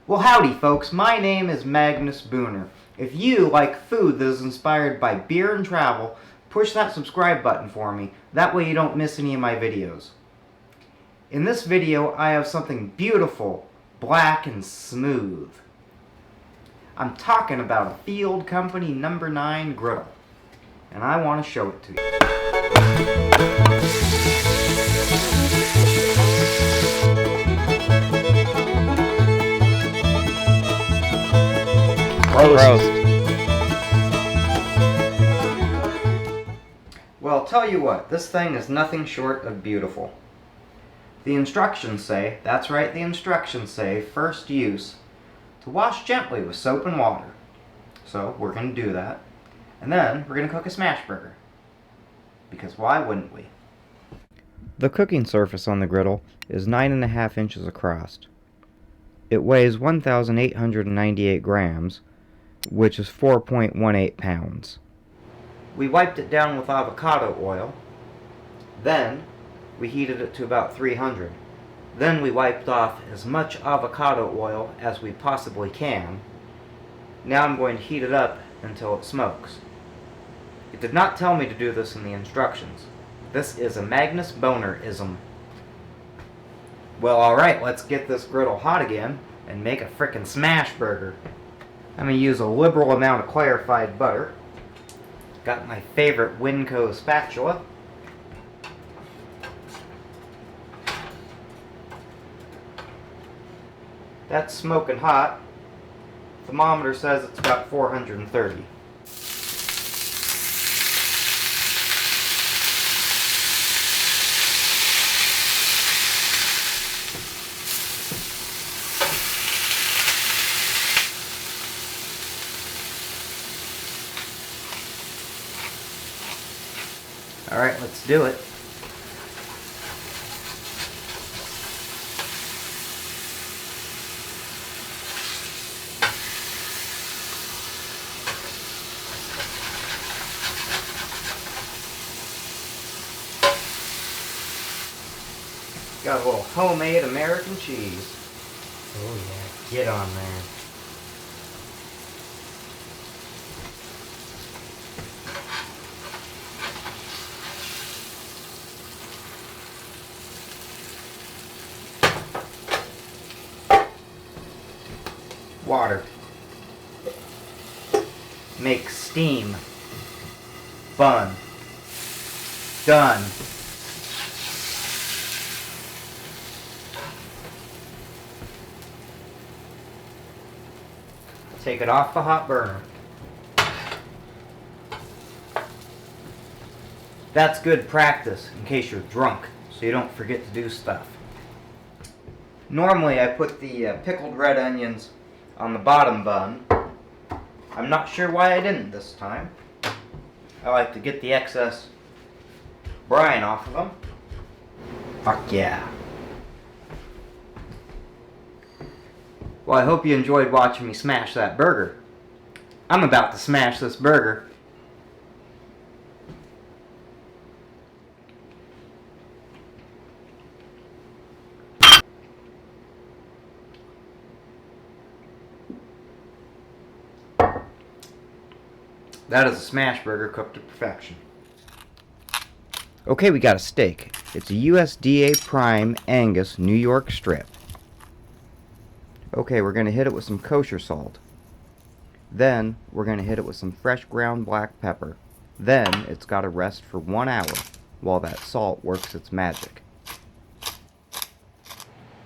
Well, howdy folks, my name is Magnus Booner. If you like food that is inspired by beer and travel, push that subscribe button for me. That way you don't miss any of my videos. In this video, I have something beautiful, black and smooth. I'm talking about a Field Company No. 9 griddle, and I want to show it to you. Roast. Well, I'll tell you what, this thing is nothing short of beautiful. The instructions say, that's right, the instructions say, first use, to wash gently with soap and water. So, we're going to do that. And then, we're going to cook a smash burger. Because why wouldn't we? The cooking surface on the griddle is 9.5 inches across. It weighs 1,898 grams, which is 4.18 pounds. We wiped it down with avocado oil. Then, we heated it to about 300. Then we wiped off as much avocado oil as we possibly can. Now I'm going to heat it up until it smokes. It did not tell me to do this in the instructions. This is a Magnus Boner-ism. Well, alright, let's get this griddle hot again and make a frickin' smash burger. I'm going to use a liberal amount of clarified butter. Got my favorite Winco spatula. That's smoking hot. Thermometer says it's about 430. Alright, let's do it. Got a little homemade American cheese. Oh yeah, get on there. Water. Make steam. Bun. Done. Take it off the hot burner. That's good practice in case you're drunk, so you don't forget to do stuff. Normally I put the pickled red onions on the bottom bun. I'm not sure why I didn't this time. I like to get the excess brine off of them. Fuck yeah. Well, I hope you enjoyed watching me smash that burger. I'm about to smash this burger. That is a smash burger cooked to perfection. Okay, we got a steak. It's a USDA Prime Angus New York strip. Okay, we're going to hit it with some kosher salt. Then, we're going to hit it with some fresh ground black pepper. Then, it's got to rest for 1 hour while that salt works its magic.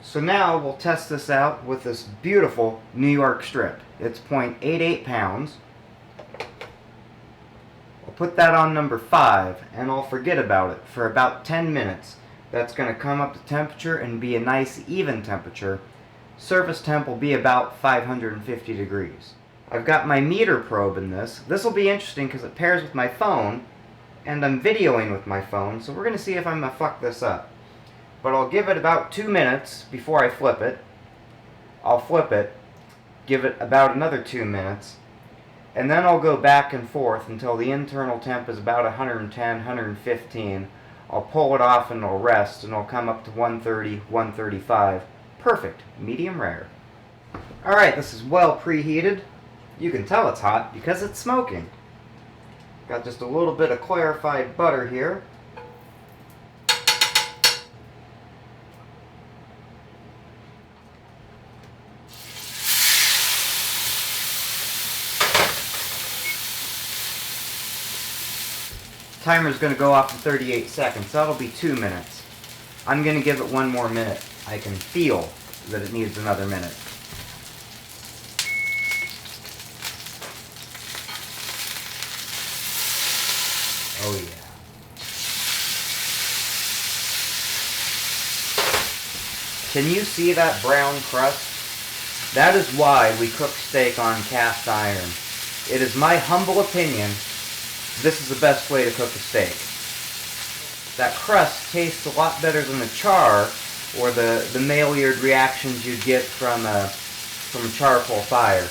So now, we'll test this out with this beautiful New York strip. It's 0.88 pounds. I'll put that on number 5, and I'll forget about it for about 10 minutes. That's going to come up to temperature and be a nice even temperature. Surface temp will be about 550 degrees. I've got my meter probe in this. This will be interesting because it pairs with my phone, and I'm videoing with my phone, so we're going to see if I'm going to fuck this up. But I'll give it about 2 minutes before I flip it. I'll flip it, give it about another 2 minutes, and then I'll go back and forth until the internal temp is about 110, 115. I'll pull it off and it'll rest, and it'll come up to 130, 135. Perfect. Medium rare. Alright, this is well preheated. You can tell it's hot because it's smoking. Got just a little bit of clarified butter here. Timer's going to go off in 38 seconds. That'll be 2 minutes. I'm going to give it 1 more minute. I can feel that it needs another minute. Oh yeah. Can you see that brown crust? That is why we cook steak on cast iron. It is my humble opinion, this is the best way to cook a steak. That crust tastes a lot better than the char or the maillard reactions you get from a charcoal fire.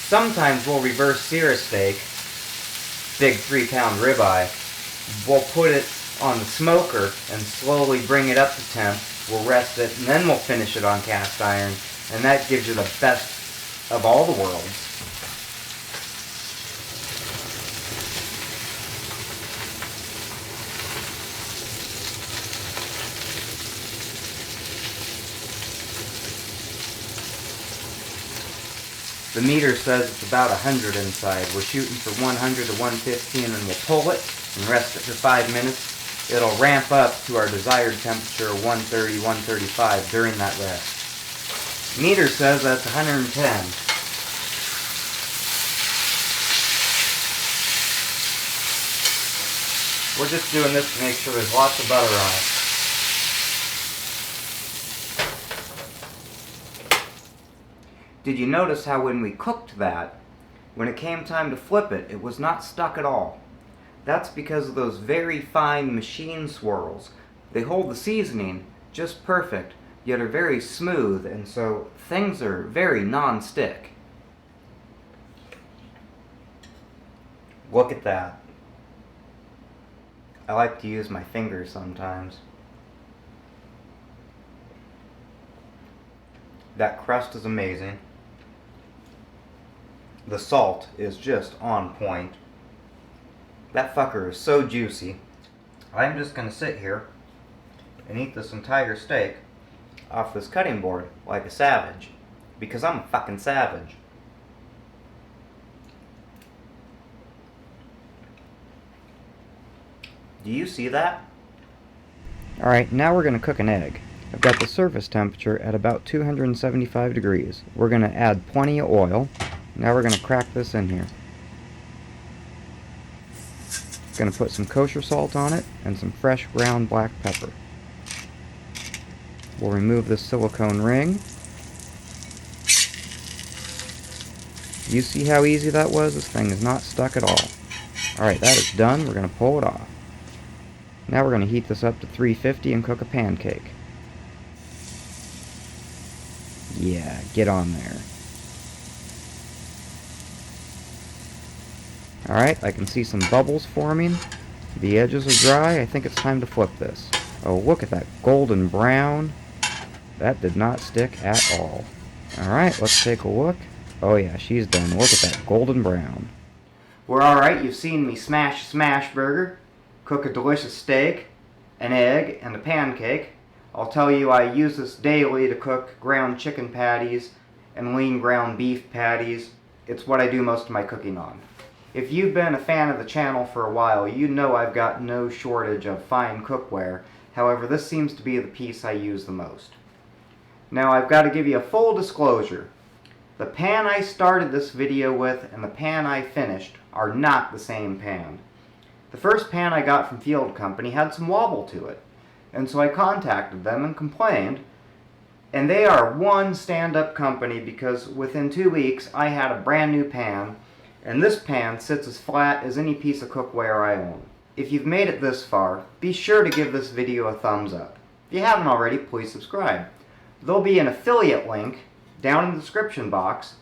Sometimes we'll reverse sear a steak, big 3-pound ribeye. We'll put it on the smoker and slowly bring it up to temp. We'll rest it and then we'll finish it on cast iron, and that gives you the best of all the worlds. The meter says it's about 100 inside. We're shooting for 100 to 115, and we'll pull it and rest it for 5 minutes. It'll ramp up to our desired temperature of 130, 135 during that rest. Meter says that's 110. We're just doing this to make sure there's lots of butter on it. Did you notice how when we cooked that, when it came time to flip it, it was not stuck at all? That's because of those very fine machine swirls. They hold the seasoning just perfect, yet are very smooth, and so things are very non-stick. Look at that. I like to use my fingers sometimes. That crust is amazing. The salt is just on point. That fucker is so juicy. I'm just going to sit here and eat this entire steak off this cutting board like a savage. Because I'm a fucking savage. Do you see that? Alright, now we're going to cook an egg. I've got the surface temperature at about 275 degrees. We're going to add plenty of oil. Now we're going to crack this in here. Going to put some kosher salt on it and some fresh ground black pepper. We'll remove this silicone ring. You see how easy that was? This thing is not stuck at all. Alright, that is done. We're going to pull it off. Now we're going to heat this up to 350 and cook a pancake. Yeah, get on there. Alright, I can see some bubbles forming. The edges are dry. I think it's time to flip this. Oh, look at that golden brown. That did not stick at all. Alright, let's take a look. Oh yeah, she's done. Look at that golden brown. We're alright. You've seen me smash burger, cook a delicious steak, an egg, and a pancake. I'll tell you, I use this daily to cook ground chicken patties and lean ground beef patties. It's what I do most of my cooking on. If you've been a fan of the channel for a while, you know I've got no shortage of fine cookware. However, this seems to be the piece I use the most. Now, I've got to give you a full disclosure. The pan I started this video with and the pan I finished are not the same pan. The first pan I got from Field Company had some wobble to it, and so I contacted them and complained, and they are one stand-up company because within 2 weeks I had a brand new pan, and this pan sits as flat as any piece of cookware I own. If you've made it this far, be sure to give this video a thumbs up. If you haven't already, please subscribe. There'll be an affiliate link down in the description box.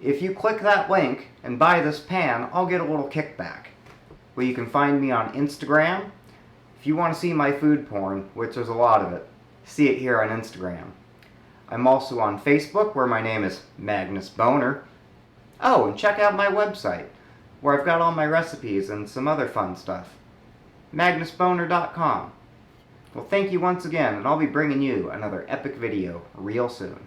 If you click that link and buy this pan, I'll get a little kickback. Well, you can find me on Instagram. If you want to see my food porn, which there's a lot of it, see it here on Instagram. I'm also on Facebook, where my name is Magnus Boner. Oh, and check out my website, where I've got all my recipes and some other fun stuff. MagnusBoner.com. Well, thank you once again, and I'll be bringing you another epic video real soon.